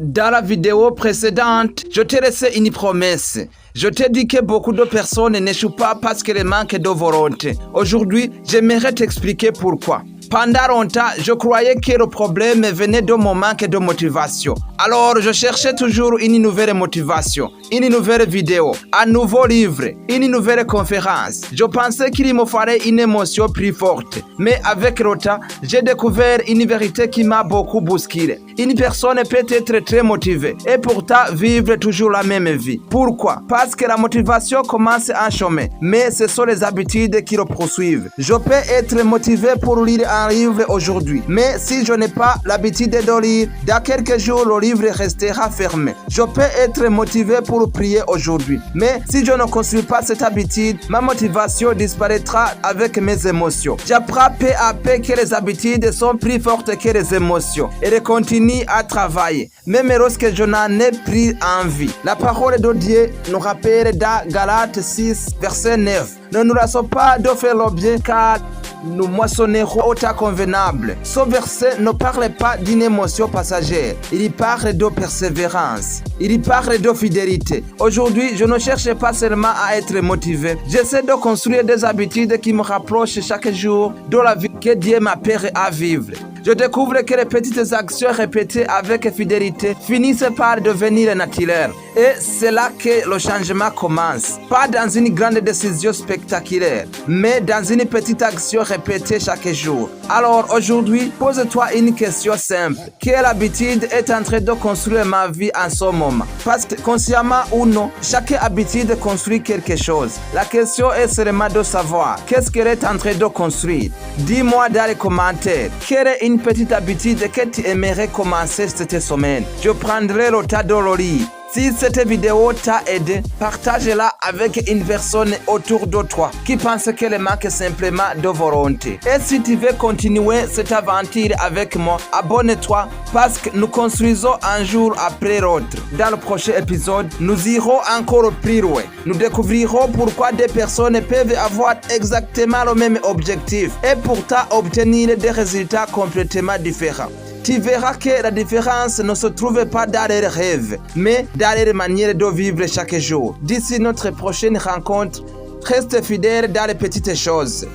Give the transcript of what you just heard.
Dans la vidéo précédente, je t'ai laissé une promesse. Je t'ai dit que beaucoup de personnes n'échouent pas parce qu'elles manquent de volonté. Aujourd'hui, j'aimerais t'expliquer pourquoi. Pendant longtemps, je croyais que le problème venait de mon manque de motivation. Alors, je cherchais toujours une nouvelle motivation, une nouvelle vidéo, un nouveau livre, une nouvelle conférence. Je pensais qu'il me fallait une émotion plus forte. Mais avec le temps, j'ai découvert une vérité qui m'a beaucoup bousculé. Une personne peut être très motivée et pourtant vivre toujours la même vie. Pourquoi? Parce que la motivation commence en chemin, mais ce sont les habitudes qui le poursuivent. Je peux être motivé pour lire un livre aujourd'hui, mais si je n'ai pas l'habitude de lire, dans quelques jours le livre restera fermé. Je peux être motivé pour prier aujourd'hui, mais si je ne construis pas cette habitude, ma motivation disparaîtra avec mes émotions. J'apprends peu à peu que les habitudes sont plus fortes que les émotions et je continue à travailler, même lorsque je n'en ai plus envie. La parole de Dieu nous rappelle dans Galates 6, verset 9. Ne nous laissons pas de faire le bien car nous moissonnerons au temps convenable. Ce verset ne parle pas d'une émotion passagère. Il parle de persévérance. Il parle de fidélité. Aujourd'hui, je ne cherche pas seulement à être motivé. J'essaie de construire des habitudes qui me rapprochent chaque jour de la vie que Dieu m'appelle à vivre. Je découvre que les petites actions répétées avec fidélité finissent par devenir naturelles. Et c'est là que le changement commence. Pas dans une grande décision spectaculaire, mais dans une petite action répétée chaque jour. Alors aujourd'hui, pose-toi une question simple. Quelle habitude est en train de construire ma vie en ce moment? Parce que consciemment ou non, chaque habitude construit quelque chose. La question est seulement de savoir qu'est-ce qu'elle est en train de construire. Dis-moi dans les commentaires, quelle est une petite habitude que tu aimerais commencer cette semaine? Je prendrai le temps de le lire. Si cette vidéo t'a aidé, partage-la avec une personne autour de toi qui pense qu'elle manque simplement de volonté. Et si tu veux continuer cette aventure avec moi, abonne-toi parce que nous construisons un jour après l'autre. Dans le prochain épisode, nous irons encore plus loin. Nous découvrirons pourquoi des personnes peuvent avoir exactement le même objectif et pourtant obtenir des résultats complètement différents. Tu verras que la différence ne se trouve pas dans leurs rêves, mais dans leur manière de vivre chaque jour. D'ici notre prochaine rencontre, reste fidèle dans les petites choses.